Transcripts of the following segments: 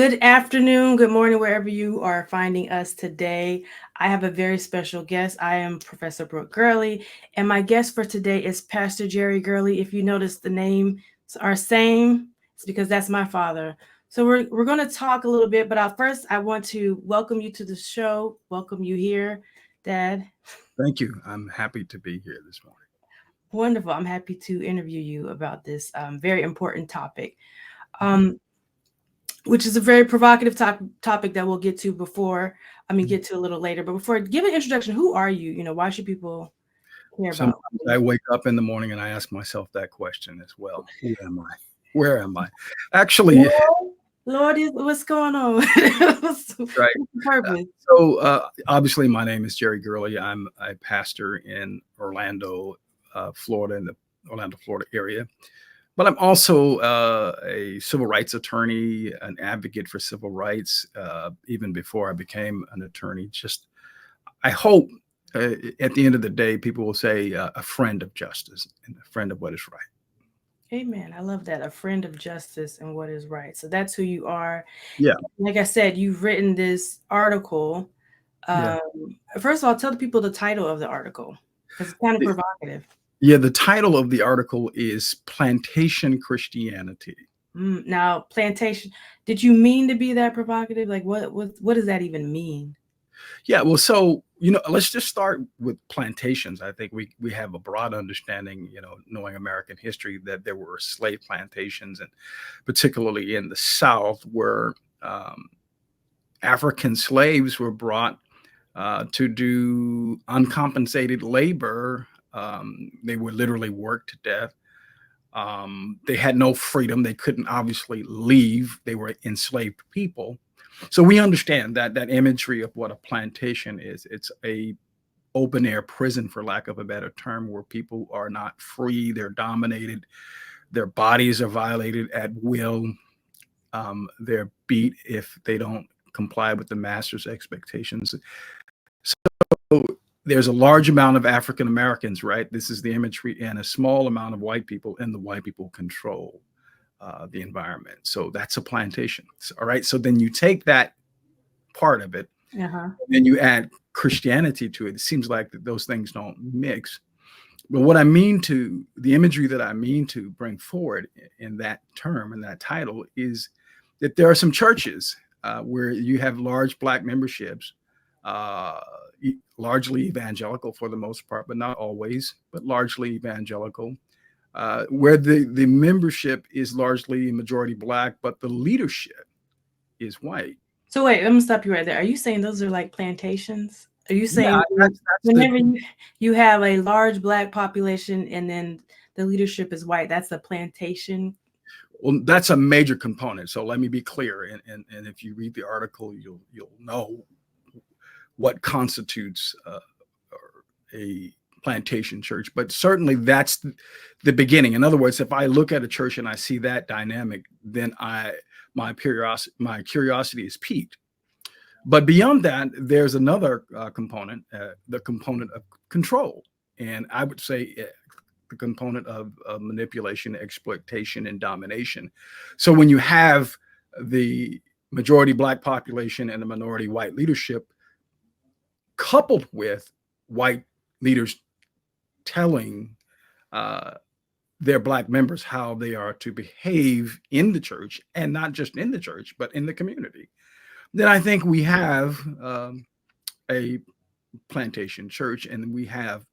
Good afternoon, good morning, wherever you are finding us today. I have a very special guest. I am Professor Brooke Girley, and my guest for today is Pastor Jerry Girley. If you notice the names are same, it's because that's my father. So we're going to talk a little bit, but first I want to welcome you to the show. Welcome you here, Dad. Thank you. I'm happy to be here this morning. Wonderful. I'm happy to interview you about this very important topic. Mhm. Um, which is a very provocative topic that we'll get to get to a little later. But before, give an introduction. Who are you? Why should people care about Sometimes I you? wake up in the morning and I ask myself that question as well. Who am I? Where am I? Actually, Lord, what's going on? What's right. the purpose? Obviously, my name is Jerry Girley. I'm a pastor in Orlando, Florida, in the Orlando, Florida area. But I'm also a civil rights attorney, an advocate for civil rights, even before I became an attorney. I hope at the end of the day, people will say a friend of justice and a friend of what is right. Amen. I love that. A friend of justice and what is right. So that's who you are. Yeah, Like I said, you've written this article. yeah. Um, First of all, tell the people the title of the article because it's kind of The, provocative. yeah, the title of the article is Plantation Christianity. Now, plantation. Did you mean to be that provocative? Like, what does that even mean? Yeah, well, let's just start with plantations. I think we have a broad understanding, knowing American history, that there were slave plantations, and particularly in the South, where African slaves were brought to do uncompensated labor. They were literally worked to death. They had no freedom. They couldn't obviously leave. They were enslaved people. So we understand that imagery of what a plantation is. It's a open air prison, for lack of a better term, where people are not free. They're dominated. Their bodies are violated at will. They're beat if they don't comply with the master's expectations. So there's a large amount of African Americans, right? This is the imagery, and a small amount of white people, and the white people control the environment. So that's a plantation. All right. So then you take that part of it, Uh-huh. and then you add Christianity to it. It seems like that those things don't mix. But what I mean to the imagery that I mean to bring forward in that term and that title is that there are some churches where you have large Black memberships, uh, largely evangelical for the most part, but not always, but largely evangelical, where the membership is largely majority Black, but the leadership is white. So wait, let me stop you right there. Are you saying those are like plantations? Are you Yeah, saying that's the whenever you have a large Black population and then the leadership is white, that's a plantation? well, that's a major component. So let me be clear, and if you read the article, you'll know what constitutes a plantation church. But certainly that's the beginning. In other words, if I look at a church and I see that dynamic, then my curiosity is piqued. But beyond that, there's another component, the component of control, and I would say the component of manipulation, exploitation, and domination. So when you have the majority Black population and the minority white leadership, coupled with white leaders telling uh, their Black members how they are to behave in the church, and not just in the church, but in the community, then I think we have a plantation church, and we have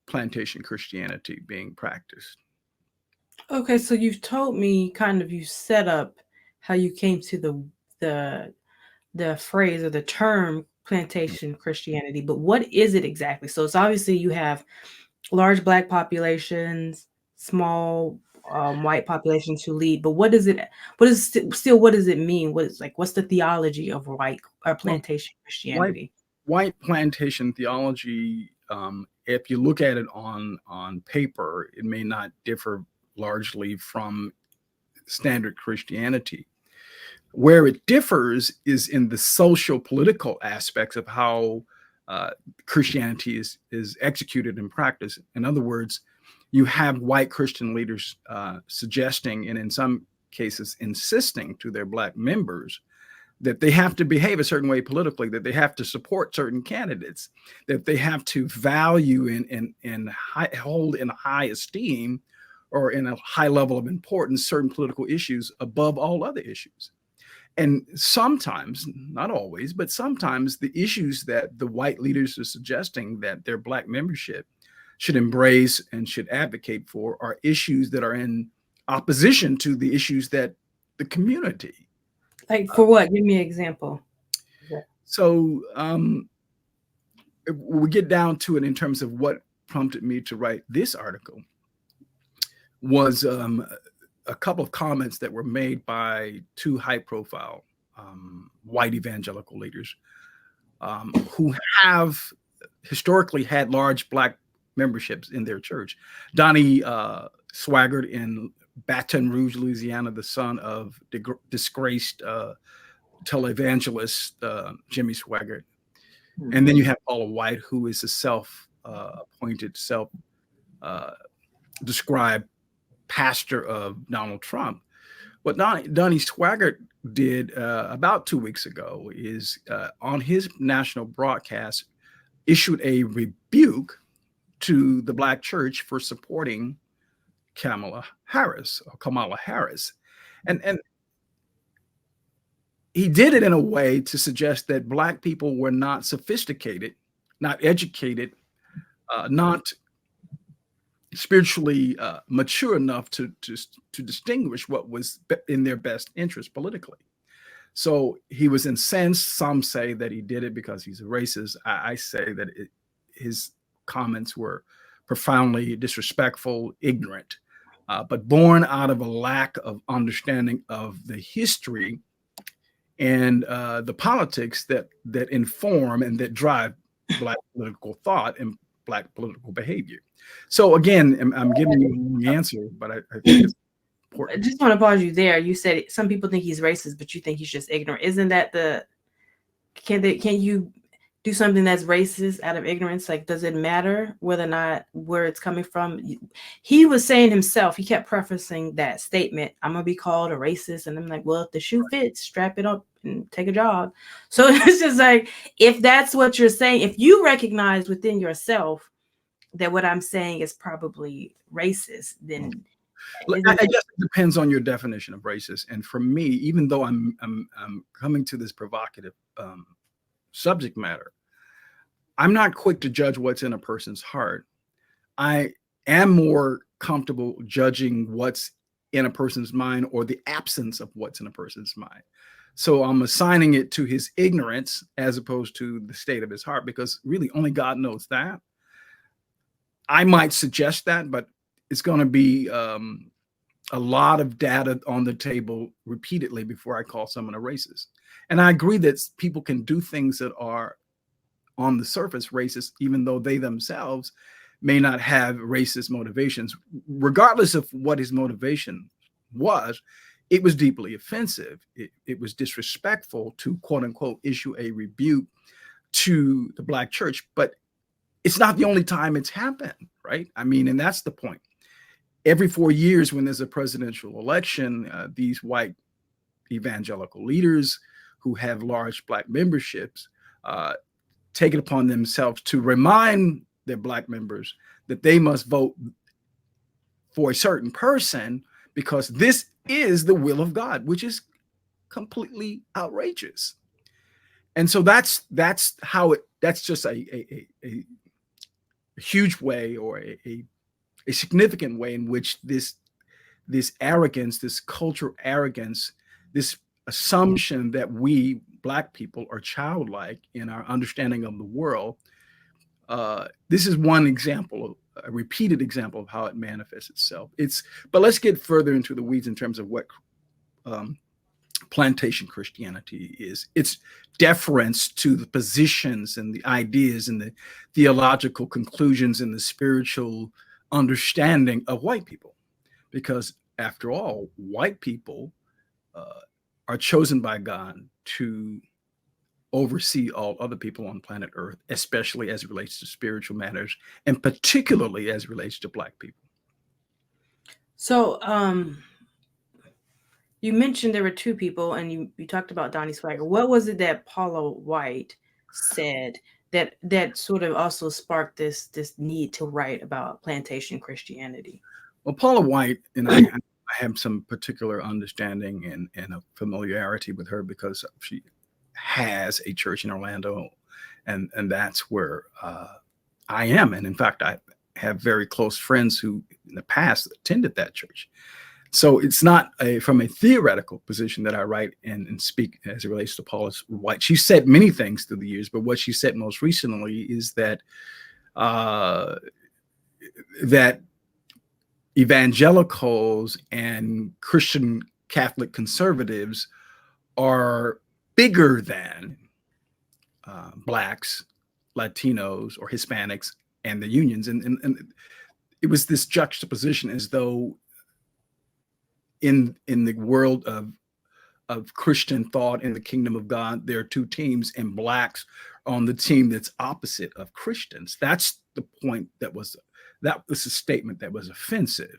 plantation Christianity being practiced. Okay, so you've told me kind of you set up how you came to the the phrase or the term plantation Christianity, but what is it exactly? So it's obviously you have large Black populations, small white populations who lead, but what does it? What is still? What does it mean? What is like? What's the theology of white or Well, plantation white Christianity? white plantation theology, if you look at it on paper, it may not differ largely from standard Christianity. Where it differs is in the social political aspects of how uh, Christianity is executed in practice. In other words, you have white Christian leaders suggesting, and in some cases insisting to their Black members, that they have to behave a certain way politically, that they have to support certain candidates, that they have to value and hold in high esteem or in a high level of importance certain political issues above all other issues. And sometimes, not always, but sometimes the issues that the white leaders are suggesting that their Black membership should embrace and should advocate for are issues that are in opposition to the issues that the community. Like for what? Give me an example. So we get down to it in terms of what prompted me to write this article was a couple of comments that were made by two high-profile white evangelical leaders who have historically had large Black memberships in their church. Donnie Swaggart in Baton Rouge, Louisiana, the son of disgraced televangelist Jimmy Swaggart. And then you have Paula White, who is a self-appointed, self-described pastor of Donald Trump. What Donnie Swaggart did about 2 weeks ago is on his national broadcast issued a rebuke to the Black church for supporting Kamala Harris. And he did it in a way to suggest that Black people were not sophisticated, not educated, not spiritually mature enough to distinguish what was in their best interest politically. So he was incensed. Some say that he did it because he's a racist. I say that his comments were profoundly disrespectful, ignorant, but born out of a lack of understanding of the history and the politics that inform and that drive Black political thought and Black political behavior. So again, I'm giving you the answer, but I think it's important. I just want to pause you there. You said some people think he's racist, but you think he's just ignorant. Isn't that can you do something that's racist out of ignorance? Like, does it matter whether or not where it's coming from? He was saying himself, he kept prefacing that statement, I'm going to be called a racist. And I'm like, well, if the shoe fits, strap it up and take a job. So it's just like, if that's what you're saying, if you recognize within yourself that what I'm saying is probably racist, then I guess it depends on your definition of racist. And for me, even though I'm coming to this provocative subject matter, I'm not quick to judge what's in a person's heart. I am more comfortable judging what's in a person's mind or the absence of what's in a person's mind. So I'm assigning it to his ignorance as opposed to the state of his heart, because really only God knows that. I might suggest that, but it's going to be a lot of data on the table repeatedly before I call someone a racist. And I agree that people can do things that are on the surface racist, even though they themselves may not have racist motivations. Regardless of what his motivation was, it was deeply offensive. It was disrespectful to, quote unquote, issue a rebuke to the Black church. But it's not the only time it's happened, right? I mean, and that's the point. Every 4 years when there's a presidential election, these white evangelical leaders who have large Black memberships take it upon themselves to remind their Black members that they must vote for a certain person because this is the will of God, which is completely outrageous. And so that's just a huge way, or a significant way in which this arrogance, this cultural arrogance, this assumption that we Black people are childlike in our understanding of the world. This is one example, a repeated example of how it manifests itself. But let's get further into the weeds in terms of what plantation Christianity is. It's deference to the positions and the ideas and the theological conclusions and the spiritual understanding of white people. Because after all, white people are chosen by God to oversee all other people on planet Earth, especially as it relates to spiritual matters, and particularly as it relates to Black people. So you mentioned there were two people, and you talked about Donnie Swaggart. What was it that Paula White said that sort of also sparked this need to write about plantation Christianity? Well, Paula White and I have some particular understanding and a familiarity with her because she has a church in Orlando, and that's where I am. And in fact, I have very close friends who in the past attended that church. So it's not from a theoretical position that I write and speak as it relates to Paula White. She said many things through the years, but what she said most recently is that that evangelicals and Christian Catholic conservatives are bigger than Blacks, Latinos, or Hispanics and the unions. And it was this juxtaposition as though in the world of Christian thought in the kingdom of God, there are two teams, and Blacks on the team that's opposite of Christians. That's the point that was a statement that was offensive.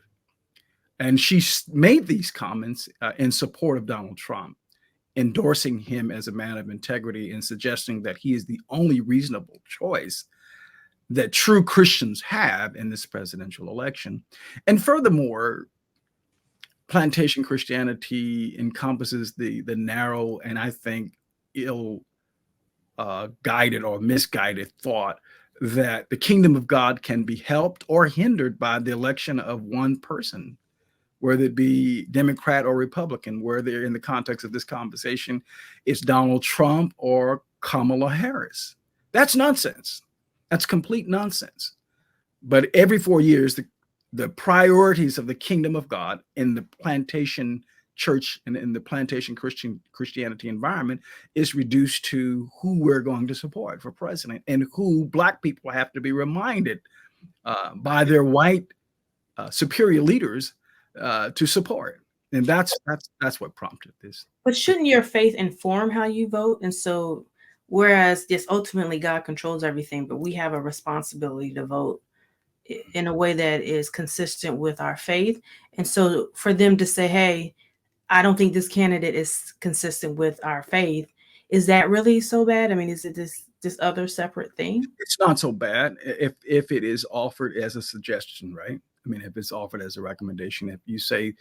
And she made these comments in support of Donald Trump, endorsing him as a man of integrity and suggesting that he is the only reasonable choice that true Christians have in this presidential election. And furthermore, plantation Christianity encompasses the narrow and I think ill guided or misguided thought that the kingdom of God can be helped or hindered by the election of one person, whether it be Democrat or Republican, whether in the context of this conversation, it's Donald Trump or Kamala Harris. That's nonsense. That's complete nonsense. But every 4 years, the priorities of the kingdom of God in the plantation church and in the plantation Christianity environment is reduced to who we're going to support for president and who Black people have to be reminded by their white superior leaders to support. And that's what prompted this. But shouldn't your faith inform how you vote? And so, whereas yes, ultimately God controls everything, but we have a responsibility to vote in a way that is consistent with our faith. And so for them to say, hey, I don't think this candidate is consistent with our faith, is that really so bad? I mean, is it this other separate thing? It's not so bad if it is offered as a suggestion, right? I mean, if it's offered as a recommendation, if you say,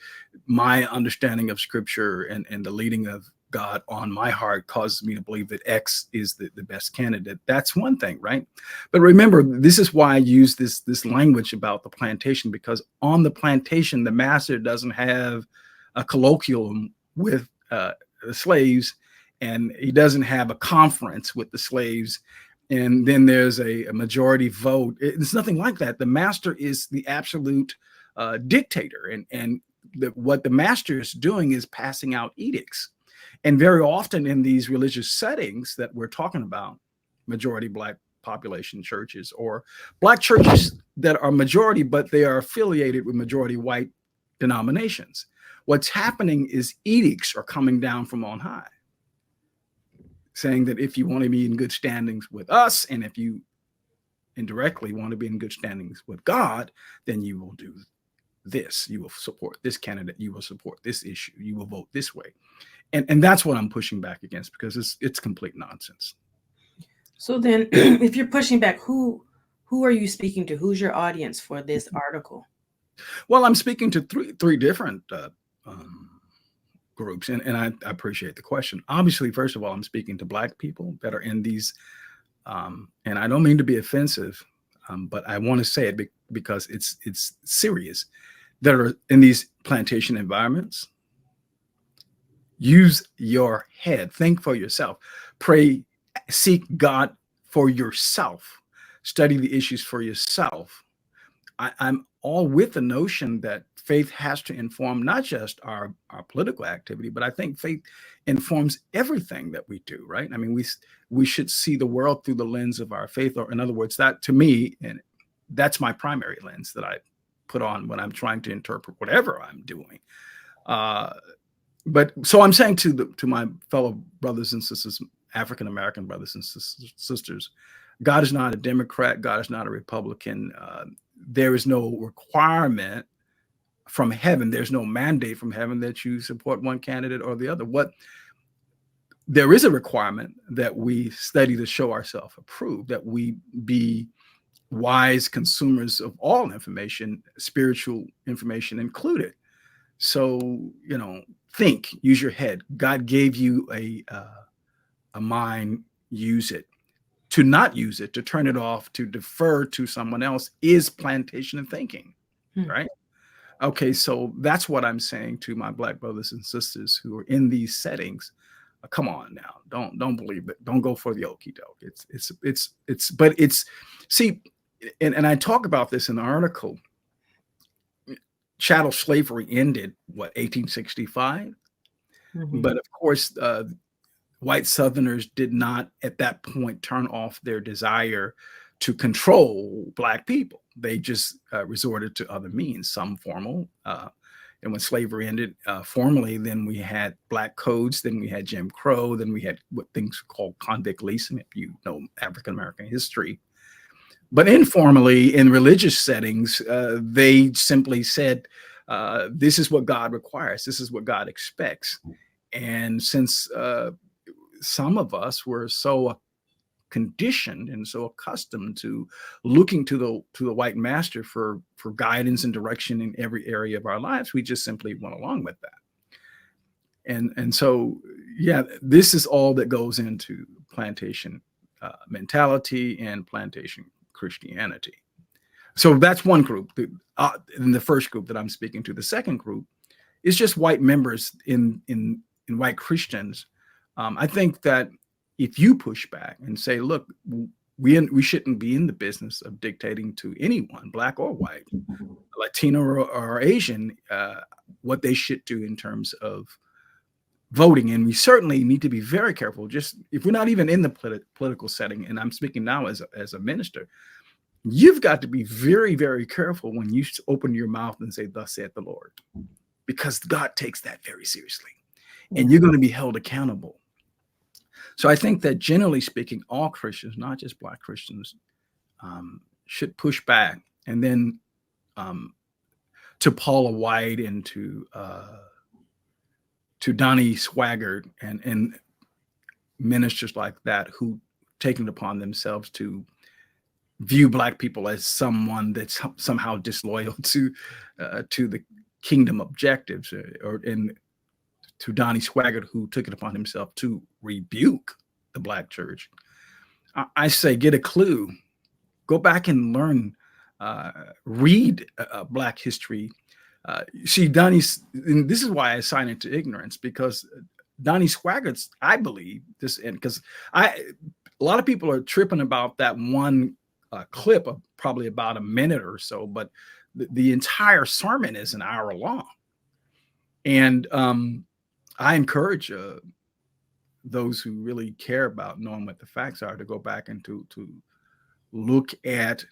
my understanding of scripture and the leading of God on my heart causes me to believe that X is the best candidate, that's one thing, right? But remember, this is why I use this language about the plantation, because on the plantation, the master doesn't have a colloquium with the slaves, and he doesn't have a conference with the slaves, and then there's a majority vote. It's nothing like that. The master is the absolute dictator, and what the master is doing is passing out edicts. And very often in these religious settings that we're talking about, majority Black population churches or Black churches that are majority, but they are affiliated with majority white denominations, what's happening is edicts are coming down from on high, saying that if you want to be in good standings with us, and if you indirectly want to be in good standings with God, then you will do this. You will support this candidate. You will support this issue. You will vote this way. And that's what I'm pushing back against, because it's complete nonsense. So then if you're pushing back, who are you speaking to? Who's your audience for this article? Well, I'm speaking to three different groups, and I appreciate the question. Obviously, first of all, I'm speaking to Black people that are in these, and I don't mean to be offensive, but I want to say it because it's serious, that are in these plantation environments. Use your head. Think for yourself. Pray, seek God for yourself. Study the issues for yourself. I'm all with the notion that faith has to inform not just our political activity, but I think faith informs everything that we do, right? I mean, we should see the world through the lens of our faith, or in other words, that to me, and that's my primary lens that I put on when I'm trying to interpret whatever I'm doing. But so I'm saying to my fellow brothers and sisters, African American brothers and sisters, God is not a Democrat. God is not a Republican. There is no requirement from heaven. There's no mandate from heaven that you support one candidate or the other. What there is a requirement that we study to show ourselves approved, that we be wise consumers of all information, spiritual information included. So, think, use your head. God gave you a mind, use it. To not use it, to turn it off, to defer to someone else is plantation thinking, right? Okay, so that's what I'm saying to my Black brothers and sisters who are in these settings. Come on now, don't believe it. Don't go for the okie doke. But see, and I talk about this in the article. Chattel slavery ended 1865, but of course, white Southerners did not at that point turn off their desire to control Black people. They just resorted to other means, some formal. And when slavery ended formally, then we had Black codes, then we had Jim Crow, then we had what things called convict leasing, if you know African-American history. But informally, in religious settings, they simply said, this is what God requires. This is what God expects. And since some of us were so conditioned and so accustomed to looking to the white master for guidance and direction in every area of our lives, we just simply went along with that. And so, yeah, this is all that goes into plantation mentality and plantation Christianity. So that's one group. In the first group that I'm speaking to, the second group is just white members in white Christians. I think that if you push back and say, look, we shouldn't be in the business of dictating to anyone, Black or white, Latino or Asian, what they should do in terms of voting. And we certainly need to be very careful. Just if we're not even in the political setting, and I'm speaking now as a minister, you've got to be very, very careful when you open your mouth and say, thus saith the Lord, because God takes that very seriously, and you're going to be held accountable. So I think that generally speaking, all Christians, not just Black Christians, should push back. And then to Paula White and to Donnie Swaggart and ministers like that who taken it upon themselves to view Black people as someone that's somehow disloyal to the kingdom objectives, and to Donnie Swaggart, who took it upon himself to rebuke the Black church. I say, get a clue, go back and learn, read Black history. See, and this is why I assign it to ignorance, because Donnie Swaggart's, I believe this, and because a lot of people are tripping about that one clip of probably about a minute or so, but the entire sermon is an hour long. And I encourage those who really care about knowing what the facts are to go back and to look at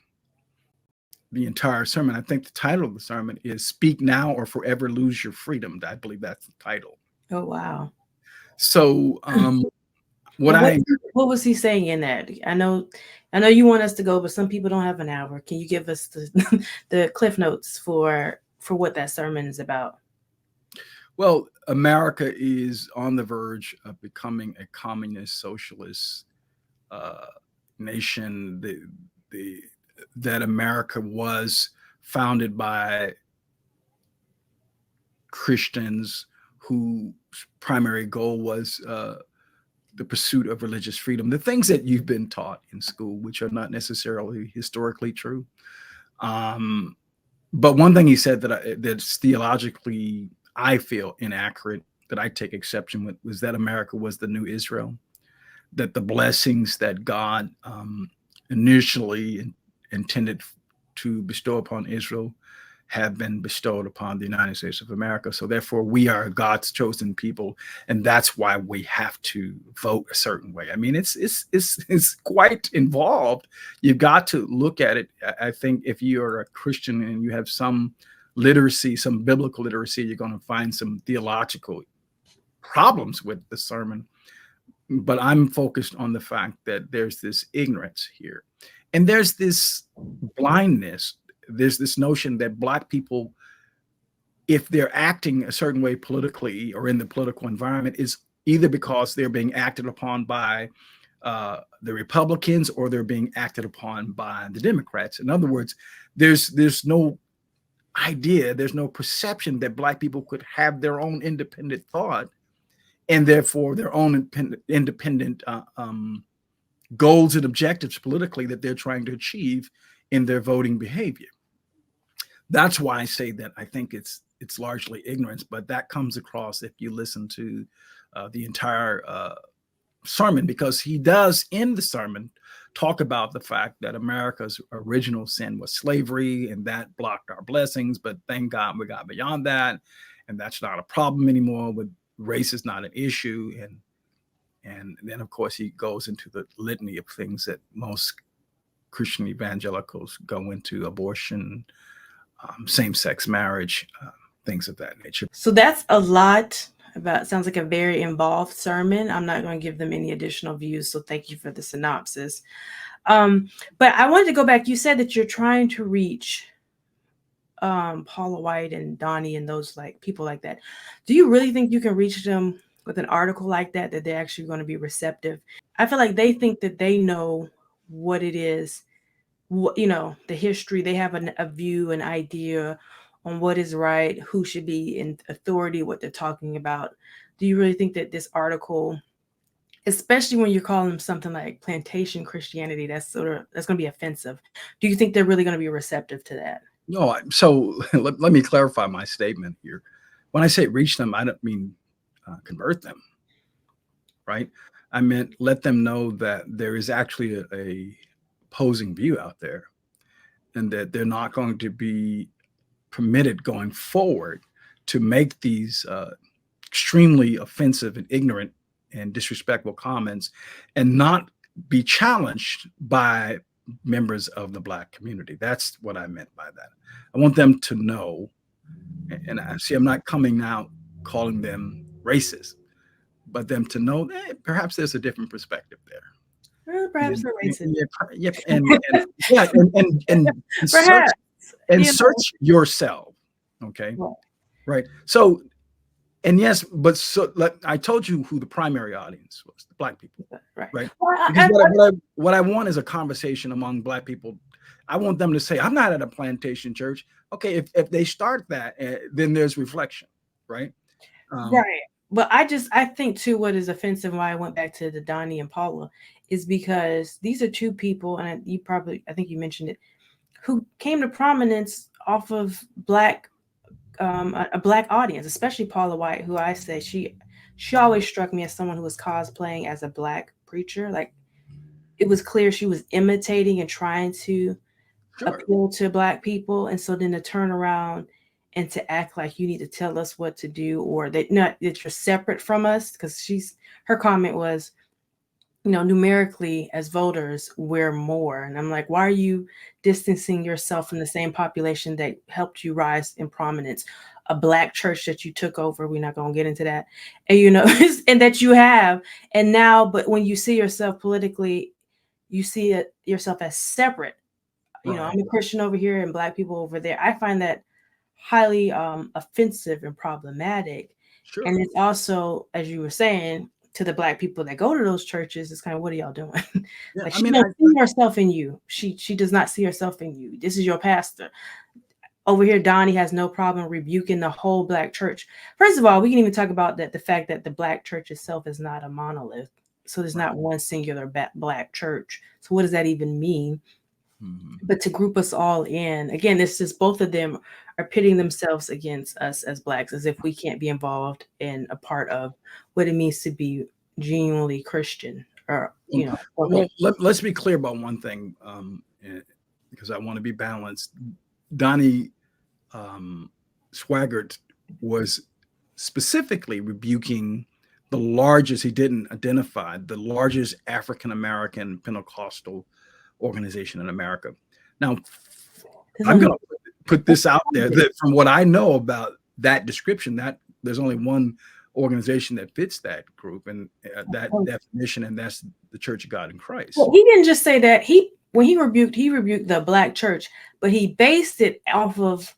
the entire sermon. I think the title of the sermon is "Speak Now or Forever Lose Your Freedom." I believe that's the title. Oh, wow. So what was he saying in that? I know you want us to go, but some people don't have an hour. Can you give us the cliff notes for what that sermon is about? Well, America is on the verge of becoming a communist socialist nation. That America was founded by Christians whose primary goal was the pursuit of religious freedom, the things that you've been taught in school, which are not necessarily historically true. But one thing he said that's theologically, I feel, inaccurate, that I take exception with, was that America was the new Israel, that the blessings that God initially intended to bestow upon Israel have been bestowed upon the United States of America. So therefore, we are God's chosen people, and that's why we have to vote a certain way. I mean, it's quite involved. You've got to look at it. I think if you are a Christian and you have some literacy, some biblical literacy, you're going to find some theological problems with the sermon. But I'm focused on the fact that there's this ignorance here, and there's this blindness. There's this notion that Black people if they're acting a certain way politically or in the political environment, is either because they're being acted upon by the Republicans or they're being acted upon by the Democrats. In other words, there's no idea, there's no perception that Black people could have their own independent thought and therefore their own independent goals and objectives politically that they're trying to achieve in their voting behavior. That's why I say that I think it's largely ignorance, but that comes across if you listen to the entire sermon, because he does in the sermon talk about the fact that America's original sin was slavery and that blocked our blessings, but thank God we got beyond that, and that's not a problem anymore. With race is not an issue, and then of course he goes into the litany of things that most Christian evangelicals go into: abortion, same-sex marriage, things of that nature. So that's a lot. Sounds like a very involved sermon. I'm not going to give them any additional views, so thank you for the synopsis. But I wanted to go back. You said that you're trying to reach Paula White and Donnie and those like people like that. Do you really think you can reach them with an article like that they're actually going to be receptive? I feel like they think that they know what it is, the history. They have a view, an idea on what is right, who should be in authority, what they're talking about. Do you really think that this article, especially when you're calling them something like Plantation Christianity, that's going to be offensive? Do you think they're really going to be receptive to that? No, so let me clarify my statement here. When I say reach them, I don't mean convert them, right? I meant let them know that there is actually a opposing view out there, and that they're not going to be permitted going forward to make these extremely offensive and ignorant and disrespectful comments and not be challenged by members of the Black community. That's what I meant by that. I want them to know, and I see I'm not coming out calling them racist, but them to know that perhaps there's a different perspective there. Well, perhaps they're racist. And search yourself. Okay. Right. So, and yes, but I told you who the primary audience was: the Black people. Right. Well, because what I want is a conversation among Black people. I want them to say, I'm not at a plantation church. Okay. If they start that, then there's reflection. Right. Right. But I think too, what is offensive, why I went back to the Donnie and Paula, is because these are two people, and I think you mentioned it, who came to prominence off of a Black audience, especially Paula White, who I say she always struck me as someone who was cosplaying as a Black preacher. Like, it was clear she was imitating and trying to appeal to Black people, and so then to turn around and to act like you need to tell us what to do, or that you're separate from us, because her comment was, numerically as voters, we're more. And I'm like, why are you distancing yourself from the same population that helped you rise in prominence? A Black church that you took over, we're not going to get into that, and and that you have, and now, but when you see yourself politically, you see yourself as separate. I'm a Christian over here and Black people over there. I find that highly offensive and problematic. Sure. And it's also, as you were saying, to the Black people that go to those churches, it's kind of, what are y'all doing? Yeah, like, she doesn't see herself in you. She does not see herself in you. This is your pastor. Over here, Donnie has no problem rebuking the whole Black church. First of all, we can even talk about the fact that the Black church itself is not a monolith. So there's not one singular Black church. So what does that even mean? Mm-hmm. But to group us all in, again, this is, both of them are pitting themselves against us as Blacks, as if we can't be involved in a part of what it means to be genuinely Christian. Or well, let's be clear about one thing, because I want to be balanced. Donnie Swaggart was specifically rebuking the largest, he didn't identify, the largest African-American Pentecostal organization in America. Now, I'm going to put this out there, that from what I know about that description, that there's only one organization that fits that group and that definition, and that's the Church of God in Christ. Well, he didn't just say that. When he rebuked the Black church, but he based it off of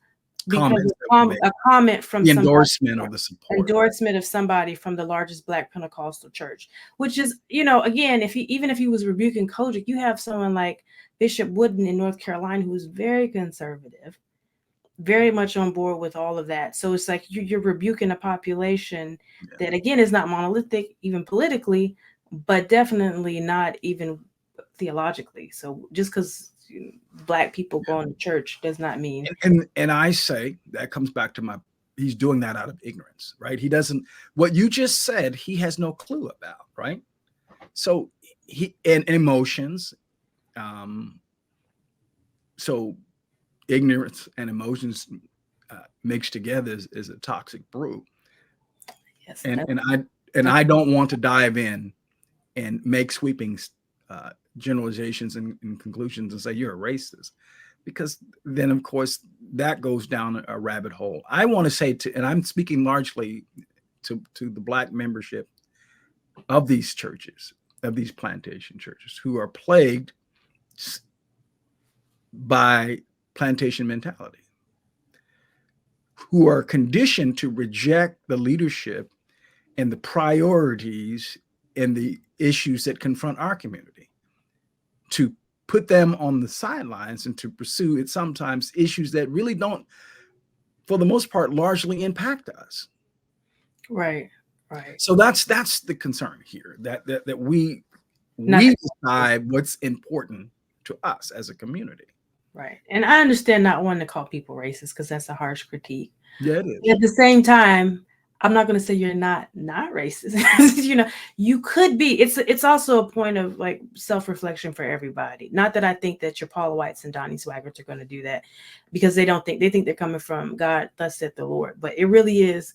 because comments that were made, a comment from the somebody, endorsement or the support. endorsement of somebody from the largest Black Pentecostal church, which is, again, even if he was rebuking Kojic, you have someone like Bishop Wooden in North Carolina who is very conservative, very much on board with all of that. So it's like you're rebuking a population that, again, is not monolithic, even politically, but definitely not even theologically. So just because Black people going to church does not mean. And I say that comes back to he's doing that out of ignorance, right? He doesn't, what you just said, he has no clue about, right? So and emotions, so ignorance and emotions mixed together is a toxic brew. Yes, and I don't want to dive in and make sweeping generalizations and conclusions and say you're a racist, because then of course that goes down a rabbit hole. I want to say and I'm speaking largely to the Black membership of these churches, of these plantation churches, who are plagued by plantation mentality, who are conditioned to reject the leadership and the priorities and the issues that confront our community, to put them on the sidelines and to pursue it sometimes issues that really don't, for the most part, largely impact us. Right. So that's the concern here, that we decide what's important to us as a community. Right. And I understand not wanting to call people racist, because that's a harsh critique. Yeah, it is. At the same time, I'm not going to say you're not racist. You could be. It's also a point of like self-reflection for everybody. Not that I think that your Paula Whites and Donnie Swaggarts are going to do that, because they think they're coming from God, thus saith the Lord. But it really is.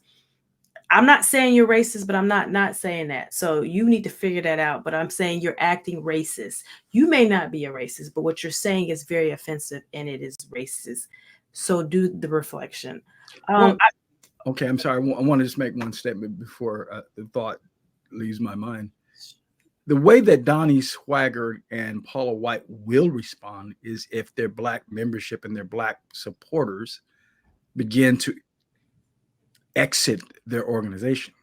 I'm not saying you're racist, but I'm not saying that. So you need to figure that out. But I'm saying you're acting racist. You may not be a racist, but what you're saying is very offensive, and it is racist. So do the reflection. Okay, I'm sorry. I want to just make one statement before the thought leaves my mind. The way that Donnie Swaggart and Paula White will respond is if their Black membership and their Black supporters begin to exit their organization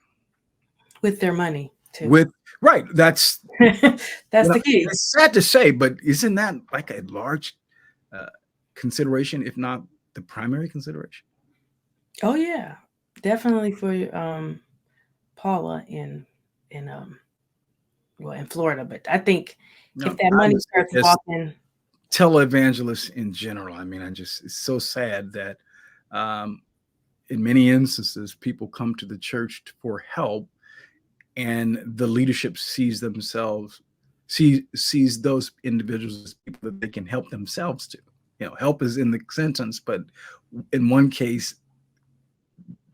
with their money too. Right. That's the key. It's sad to say, but isn't that like a large consideration, if not the primary consideration? Oh yeah, definitely for Paula in Florida. But I think if that money starts walking, televangelists in general, I mean, it's so sad that in many instances people come to the church for help, and the leadership sees those individuals as people that they can help themselves to. Help is in the sentence, but in one case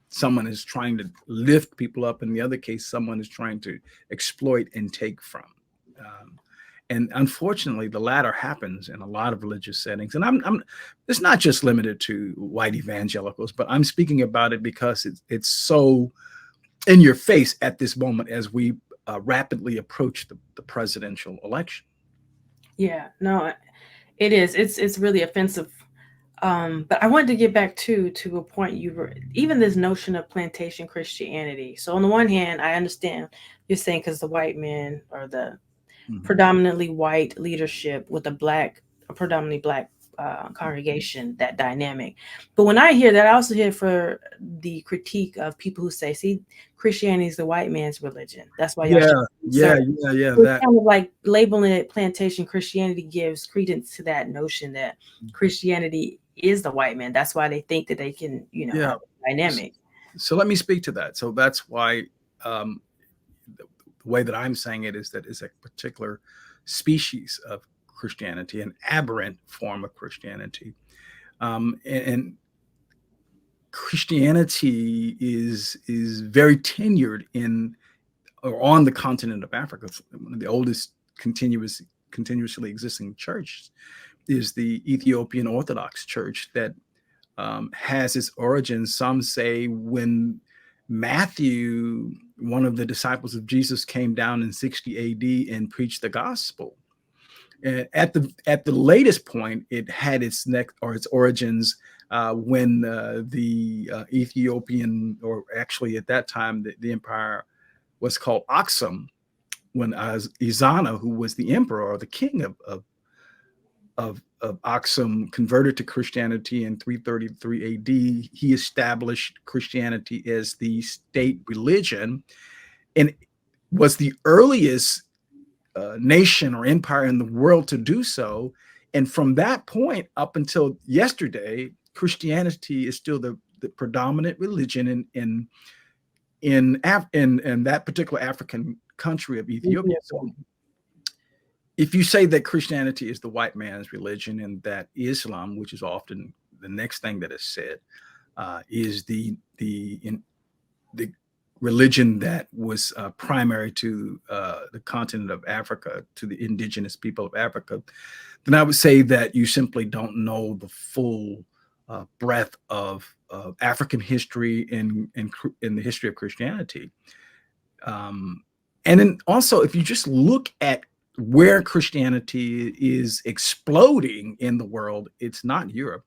someone is trying to lift people up, in the other case someone is trying to exploit and take from. And unfortunately, the latter happens in a lot of religious settings. And it's not just limited to white evangelicals, but I'm speaking about it because it's so in your face at this moment as we rapidly approach the presidential election. Yeah, no, it is. It's really offensive. But I wanted to get back to a point even this notion of plantation Christianity. So on the one hand, I understand you're saying because the white men or the predominantly white leadership with a predominantly Black congregation, that dynamic. But when I hear that, I also hear for the critique of people who say, see, Christianity is the white man's religion. That's why y'all yeah. That kind of like labeling it plantation Christianity gives credence to that notion that Christianity is the white man. That's why they think that they can, have a dynamic. So let me speak to that. So that's why the way that I'm saying it is that it's a particular species of Christianity, an aberrant form of Christianity. And Christianity is very tenured on the continent of Africa. One of the oldest continuously existing churches is the Ethiopian Orthodox Church that has its origins, some say, when Matthew, one of the disciples of Jesus, came down in 60 AD and preached the gospel. And at the latest point, it had its origins when the Ethiopian, or actually at that time the empire was called Aksum, when Izana, who was the emperor or the king of Aksum, converted to Christianity in 333 AD. He established Christianity as the state religion, and was the earliest nation or empire in the world to do so. And from that point up until yesterday, Christianity is still the predominant religion in that particular African country of Ethiopia. So if you say that Christianity is the white man's religion, and that Islam, which is often the next thing that is said, is the religion that was primary to the continent of Africa, to the indigenous people of Africa, then I would say that you simply don't know the full breadth of African history in the history of Christianity. And then also, if you just look at where Christianity is exploding in the world, it's not Europe.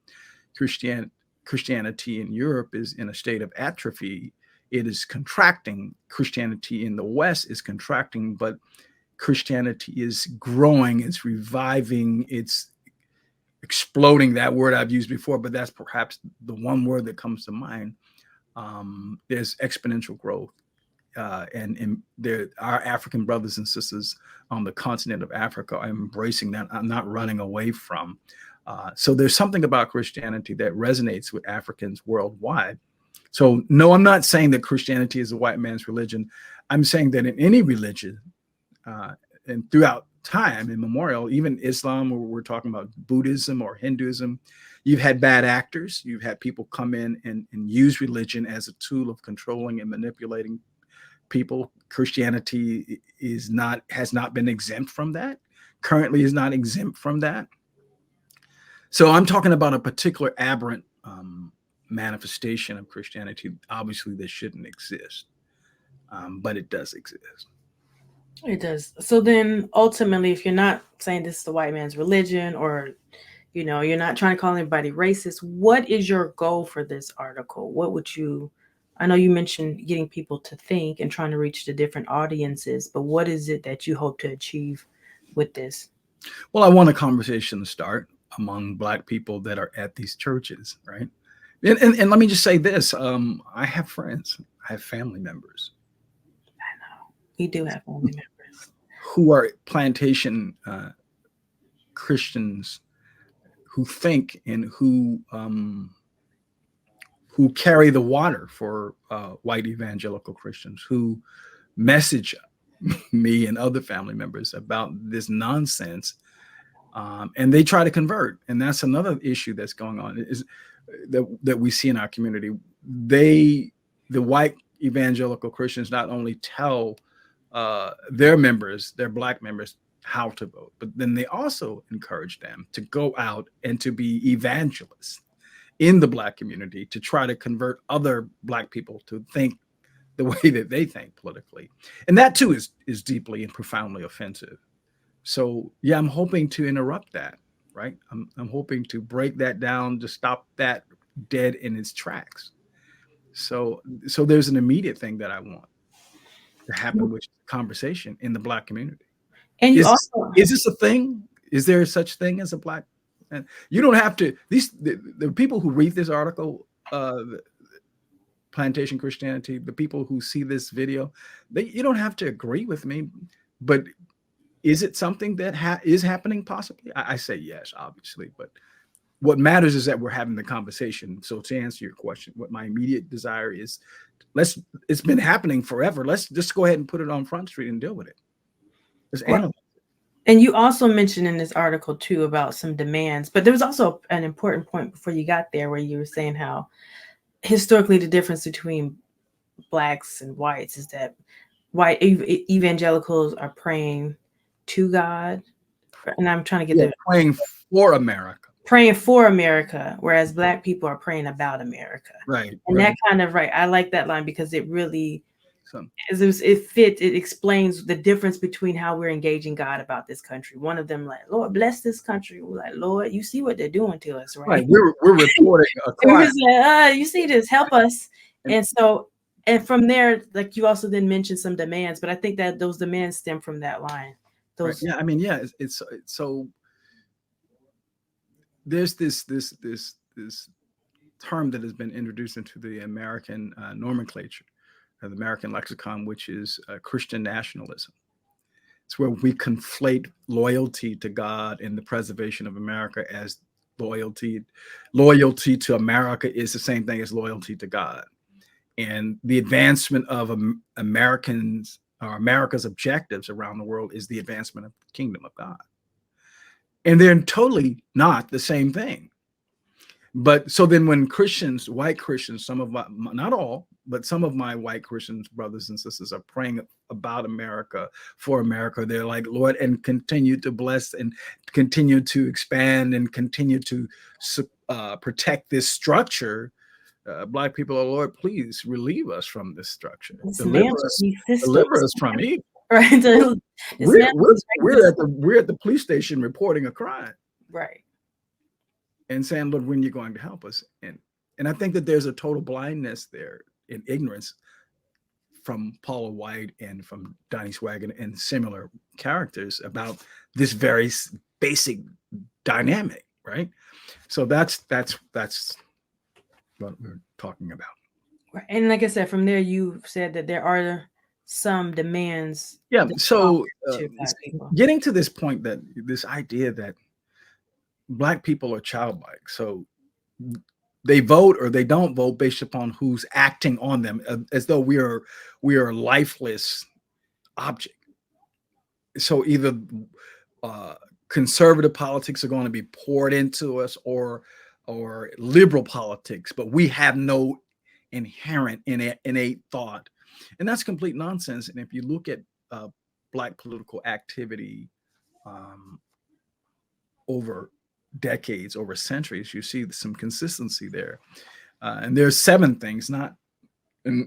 Christianity in Europe is in a state of atrophy. It is contracting. Christianity in the West is contracting, but Christianity is growing, it's reviving, it's exploding. That word I've used before, but that's perhaps the one word that comes to mind. There's exponential growth. And our African brothers and sisters on the continent of Africa are embracing that. I'm not running away from. So there's something about Christianity that resonates with Africans worldwide. So no, I'm not saying that Christianity is a white man's religion. I'm saying that in any religion, and throughout time immemorial, even Islam, or we're talking about Buddhism or Hinduism, you've had bad actors. You've had people come in and use religion as a tool of controlling and manipulating people. Christianity has not been exempt from that. Currently is not exempt from that. So I'm talking about a particular aberrant manifestation of Christianity. Obviously, this shouldn't exist, but it does exist. It does. So then ultimately, if you're not saying this is the white man's religion, or you're not trying to call anybody racist, what is your goal for this article? What would you, I know you mentioned getting people to think and trying to reach the different audiences, but what is it that you hope to achieve with this? Well, I want a conversation to start among Black people that are at these churches, right? And let me just say this. I have friends, I have family members. I know. We do have family members. Who are plantation Christians, who think and who carry the water for white evangelical Christians, who message me and other family members about this nonsense, and they try to convert. And that's another issue that's going on, is that we see in our community. The white evangelical Christians not only tell their members, their Black members, how to vote, but then they also encourage them to go out and to be evangelists in the Black community, to try to convert other Black people to think the way that they think politically. And that too is deeply and profoundly offensive. So yeah, I'm hoping to interrupt that, right? I'm hoping to break that down, to stop that dead in its tracks. So there's an immediate thing that I want to happen, which is conversation in the Black community. And is this a thing? Is there such thing as a Black? And you don't have to. The people who read this article, Plantation Christianity, the people who see this video, you don't have to agree with me, but is it something that is happening? Possibly. I say yes, obviously, but what matters is that we're having the conversation. So to answer your question, what my immediate desire is, it's been happening forever. Let's just go ahead and put it on Front Street and deal with it. And you also mentioned in this article too about some demands, but there was also an important point before you got there where you were saying how historically the difference between Blacks and whites is that white evangelicals are praying to God, and I'm trying to get praying for America. Praying for America, whereas Black people are praying about America. Right. And that kind of, I like that line because it really So as it explains the difference between how we're engaging God about this country. One of them like, Lord bless this country. We're like, Lord, you see what they're doing to us, right? we're reporting a We're crime. just like, you see this, help us. And so, and from there, like you also then mentioned some demands, but I think that those demands stem from that line. Right. Those, Yeah, I mean, yeah, it's so there's this term that has been introduced into the American nomenclature, the American lexicon, which is Christian nationalism. It's where we conflate loyalty to God and the preservation of America as loyalty. Loyalty to America is the same thing as loyalty to God. And the advancement of Americans or America's objectives around the world is the advancement of the kingdom of God. And they're totally not the same thing. But so then when Christians, white Christians, some of my, not all, but some of my white Christians brothers and sisters are praying about America, for America, they're like, Lord, and continue to bless and continue to expand and continue to protect this structure. Black people, oh Lord, please relieve us from this structure. Deliver us from evil. Right. We're at the police station reporting a crime. Right. And saying, Lord, when you're going to help us. And I think that there's a total blindness there in ignorance from Paula White and from Donnie Swaggart and similar characters about this very basic dynamic, right? So that's what we're talking about. Right. And like I said, from there, you said that there are some demands. Yeah. So getting to this point, that this idea that Black people are childlike, so they vote or they don't vote based upon who's acting on them, as though we are a lifeless object. So either conservative politics are going to be poured into us, or liberal politics, but we have no inherent innate thought, and that's complete nonsense. And if you look at Black political activity over decades, over centuries, you see some consistency there. And there's 7 things, and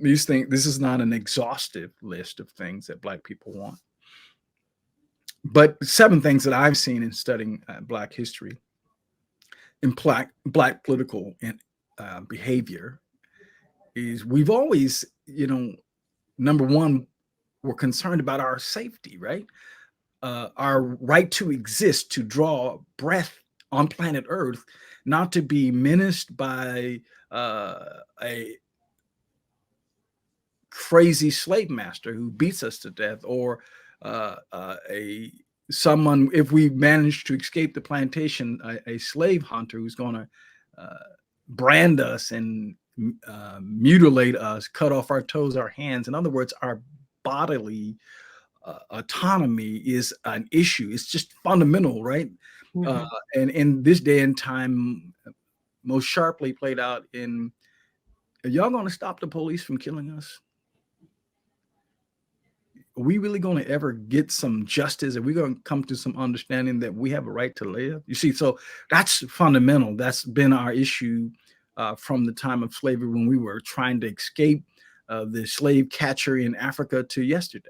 these things, this is not an exhaustive list of things that Black people want, but 7 things that I've seen in studying Black history in Black political behavior is we've always, number one, we're concerned about our safety, right? Our right to exist, to draw breath on planet Earth, not to be menaced by a crazy slave master who beats us to death, or someone, if we manage to escape the plantation, a slave hunter who's going to brand us and mutilate us, cut off our toes, our hands. In other words, our bodily autonomy is an issue. It's just fundamental, right? Mm-hmm. And in this day and time, most sharply played out in, are y'all going to stop the police from killing us? Are we really going to ever get some justice? Are we going to come to some understanding that we have a right to live? You see, so that's fundamental. That's been our issue from the time of slavery, when we were trying to escape the slave catcher in Africa, to yesterday.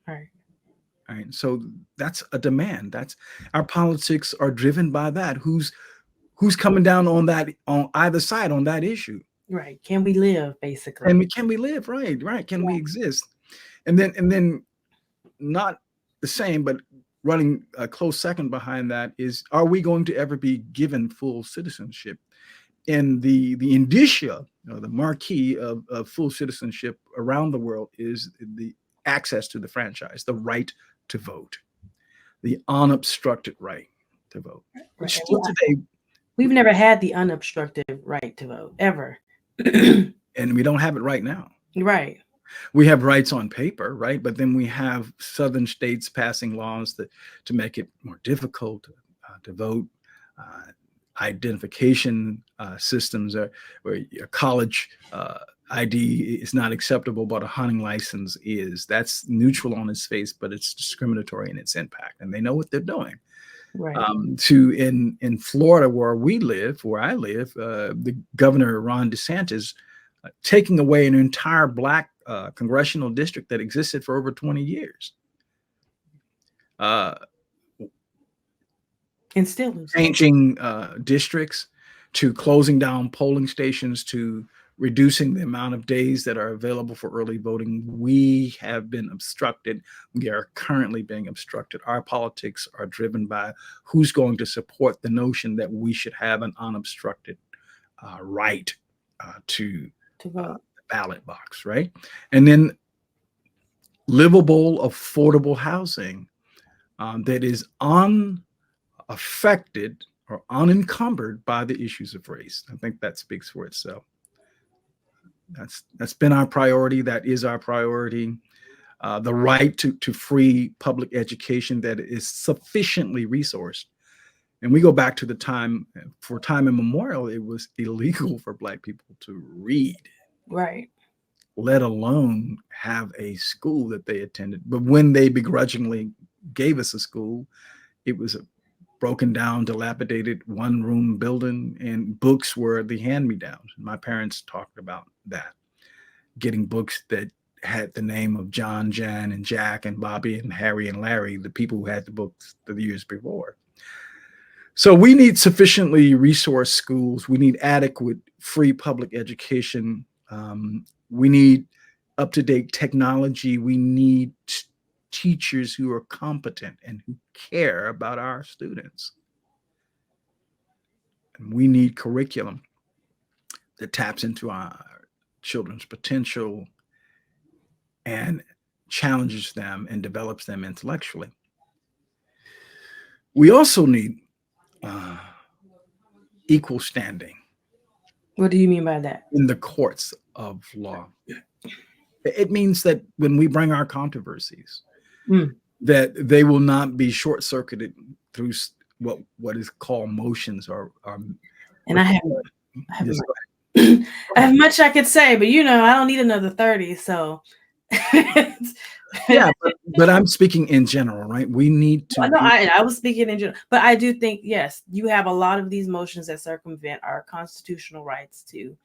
Right. All right. So that's a demand. That's, our politics are driven by that. Who's coming down on that, on either side, on that issue? Right. Can we live, basically? And can we live? Right. Can we exist? And then not the same, but running a close second behind that is, are we going to ever be given full citizenship? And the indicia, the marquee of full citizenship around the world is the access to the franchise, the right to vote, the unobstructed right to vote. Which still today, we've never had the unobstructed right to vote, ever. And we don't have it right now. Right. We have rights on paper, right? But then we have southern states passing laws to make it more difficult to vote. Identification systems, where a college ID is not acceptable, but a hunting license is. That's neutral on its face, but it's discriminatory in its impact, and they know what they're doing. Right. In Florida, where I live, the governor, Ron DeSantis, taking away an entire Black congressional district that existed for over 20 years. And still losing. Changing districts, to closing down polling stations, to reducing the amount of days that are available for early voting. We have been obstructed. We are currently being obstructed. Our politics are driven by who's going to support the notion that we should have an unobstructed right to vote. the ballot box, right? And then livable, affordable housing that is unaffected or unencumbered by the issues of race. I think that speaks for itself. That's been our priority. That is our priority. The right to free public education that is sufficiently resourced. And we go back to the time, for time immemorial, it was illegal for Black people to read. Right. Let alone have a school that they attended. But when they begrudgingly gave us a school, it was a broken down, dilapidated one-room building, and books were the hand-me-downs. My parents talked about that, getting books that had the name of John, Jan, and Jack, and Bobby, and Harry, and Larry, the people who had the books the years before. So we need sufficiently resourced schools. We need adequate free public education. We need up-to-date technology. We need teachers who are competent and who care about our students. And we need curriculum that taps into our children's potential and challenges them and develops them intellectually. We also need equal standing. What do you mean by that? In the courts of law. It means that when we bring our controversies, that they will not be short-circuited through what is called motions or and I have much I could say, but I don't need another 30. So yeah, but I'm speaking in general, right? We need to. No, I was speaking in general, but I do think, yes, you have a lot of these motions that circumvent our constitutional rights to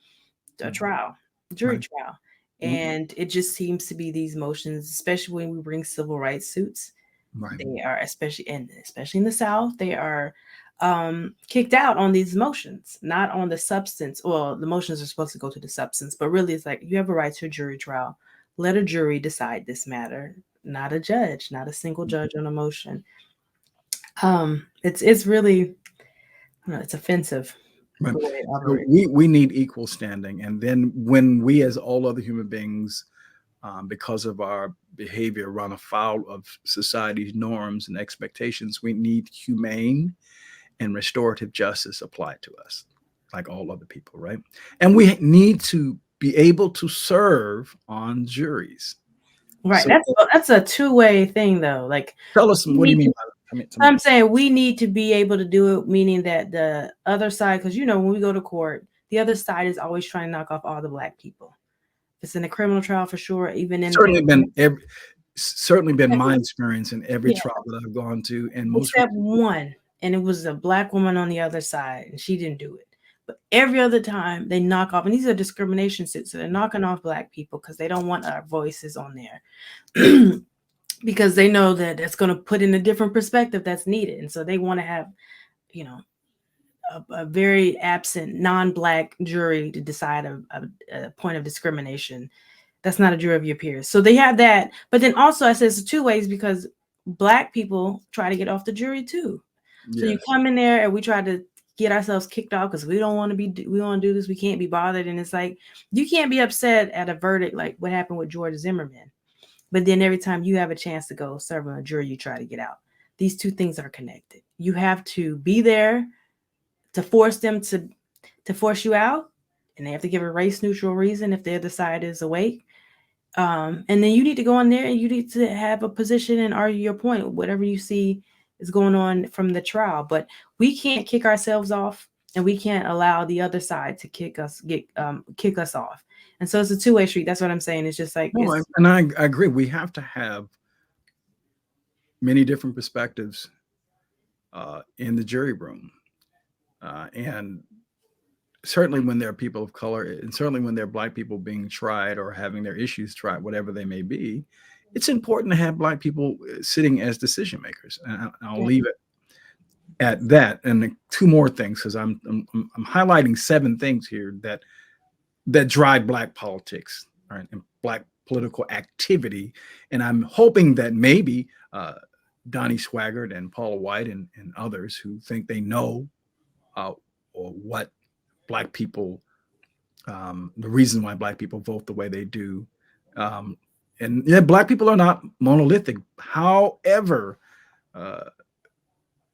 a trial, jury trial. And it just seems to be these motions, especially when we bring civil rights suits. Right. They are, especially in the South, they are kicked out on these motions, not on the substance. Well, the motions are supposed to go to the substance, but really it's like, you have a right to a jury trial. Let a jury decide this matter, not a judge, not a single judge on a motion. It's really, it's offensive. Right. So we need equal standing. And then when we, as all other human beings, because of our behavior, run afoul of society's norms and expectations, we need humane and restorative justice applied to us, like all other people, right? And we need to be able to serve on juries. Right. So that's a two-way thing, though. Like, tell us, what do you mean by that? I'm saying we need to be able to do it, meaning that the other side, because when we go to court, the other side is always trying to knock off all the Black people. It's in a criminal trial for sure. Even in certainly been my experience in every trial that I've gone to, and most except one, and it was a Black woman on the other side, and she didn't do it. But every other time they knock off, and these are discrimination suits, so they're knocking off Black people because they don't want our voices on there. Because they know that that's going to put in a different perspective that's needed. And so they want to have, a very absent, non-Black jury to decide a point of discrimination. That's not a jury of your peers. So they have that. But then also I said it's two ways, because Black people try to get off the jury too. Yes. So you come in there and we try to get ourselves kicked off because we want to do this. We can't be bothered. And it's like, you can't be upset at a verdict like what happened with George Zimmerman. But then every time you have a chance to go serve on a jury, you try to get out. These two things are connected. You have to be there to force them to force you out, and they have to give a race neutral reason if the other side is awake. And then you need to go in there and you need to have a position and argue your point, whatever you see is going on from the trial. But we can't kick ourselves off, and we can't allow the other side to kick us off. And so it's a two-way street. That's what I'm saying. It's just like, and I agree. We have to have many different perspectives in the jury room. And certainly when there are people of color, and certainly when there are Black people being tried or having their issues tried, whatever they may be, it's important to have Black people sitting as decision makers. And I'll leave it at that. And two more things, because I'm highlighting 7 things here that drive Black politics, right, and Black political activity. And I'm hoping that maybe Donnie Swaggart and Paula White and others who think they know or what Black people, the reason why Black people vote the way they do. And yeah, Black people are not monolithic. However,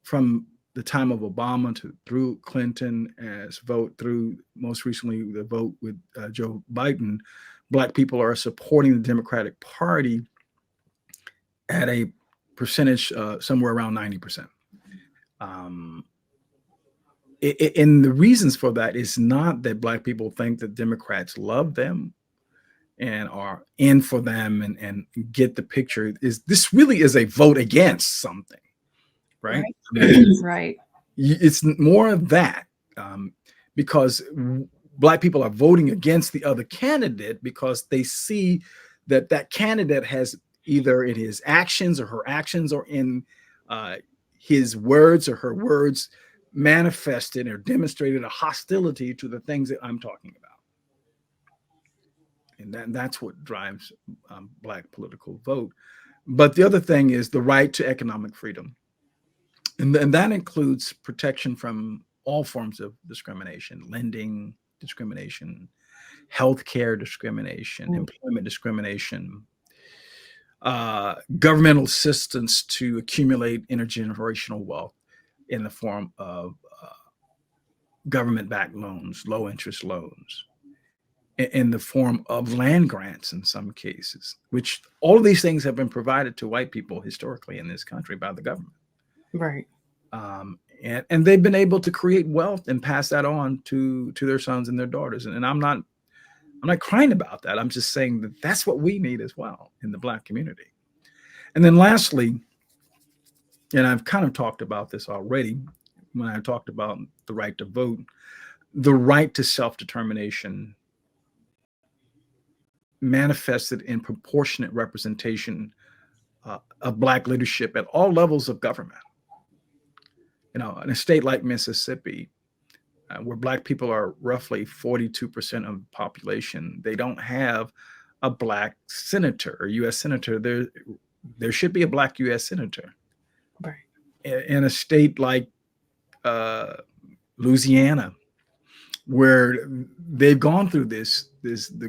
from the time of Obama through Clinton, as vote through most recently the vote with Joe Biden, Black people are supporting the Democratic Party at a percentage somewhere around 90%. And the reasons for that is not that Black people think that Democrats love them and are in for them and get the picture. This really is a vote against something, right? Right. It's more of that, because Black people are voting against the other candidate because they see that candidate has either in his actions or her actions or in his words or her words manifested or demonstrated a hostility to the things that I'm talking about. And that's what drives Black political vote. But the other thing is the right to economic freedom. And that includes protection from all forms of discrimination, lending discrimination, healthcare discrimination, employment discrimination, governmental assistance to accumulate intergenerational wealth in the form of government-backed loans, low-interest loans, in the form of land grants in some cases, which all of these things have been provided to white people historically in this country by the government. Right. And they've been able to create wealth and pass that on to their sons and their daughters. And I'm not crying about that. I'm just saying that that's what we need as well in the Black community. And then lastly, and I've kind of talked about this already when I talked about the right to vote, the right to self-determination manifested in proportionate representation of Black leadership at all levels of government. In a state like Mississippi, where Black people are roughly 42% of the population, they don't have a Black senator or U.S. senator. There should be a Black U.S. senator. Right. In a state like Louisiana, where they've gone through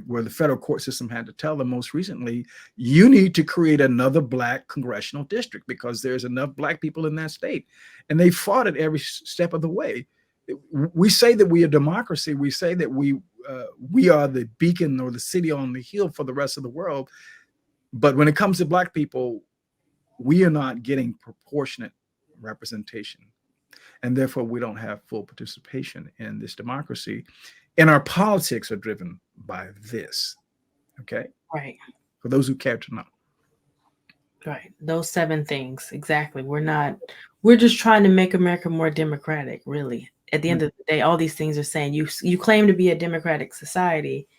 where the federal court system had to tell them most recently, you need to create another Black congressional district because there's enough Black people in that state. And they fought it every step of the way. We say that we are democracy. We say that we are the beacon or the city on the hill for the rest of the world. But when it comes to Black people, we are not getting proportionate representation. And therefore, we don't have full participation in this democracy. And our politics are driven by this. Okay? Right. For those who care to know. Right. Those 7 things. Exactly. We're just trying to make America more democratic, really. At the end of the day, all these things are saying you claim to be a democratic society,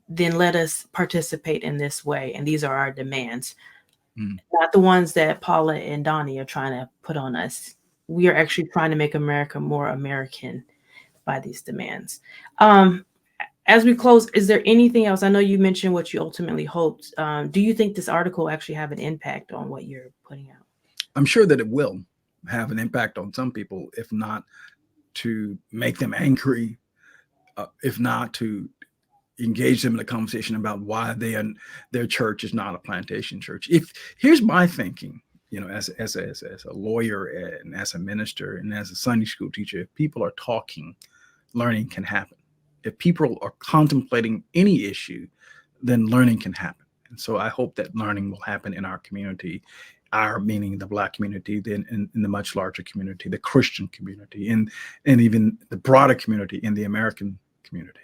then let us participate in this way. And these are our demands. Not the ones that Paula and Donnie are trying to put on us. We are actually trying to make America more American by these demands. As we close, is there anything else? I know you mentioned what you ultimately hoped. Do you think this article actually have an impact on what you're putting out? I'm sure that it will have an impact on some people, if not to make them angry, if not to engage them in a conversation about why their church is not a plantation church. Here's my thinking, as a lawyer and as a minister and as a Sunday school teacher, if people are talking, learning can happen. If people are contemplating any issue, then learning can happen. And so I hope that learning will happen in our community, our meaning the Black community, then in the much larger community, the Christian community, and even the broader community in the American community.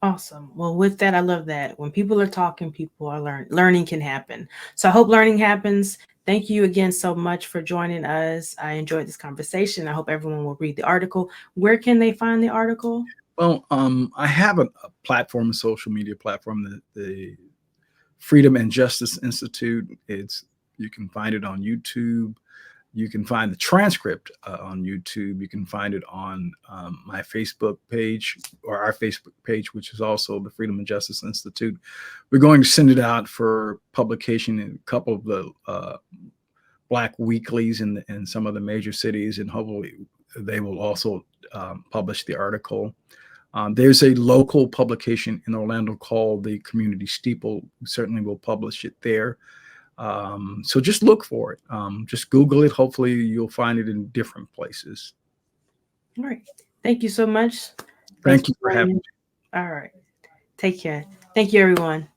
Awesome. Well, with that, I love that. When people are talking, people are learning can happen. So I hope learning happens. Thank you again so much for joining us. I enjoyed this conversation. I hope everyone will read the article. Where can they find the article? Well, I have a platform, a social media platform, the Freedom and Justice Institute. You can find it on YouTube. You can find the transcript on YouTube. You can find it on my Facebook page, or our Facebook page, which is also the Freedom and Justice Institute. We're going to send it out for publication in a couple of the Black weeklies in some of the major cities, and hopefully they will also publish the article. There's a local publication in Orlando called the Community Steeple. We certainly will publish it there. So just look for it. Just Google it. Hopefully you'll find it in different places. All right. Thank you so much. Thanks Thank you for joining having me. me. All right. Take care. Thank you, everyone.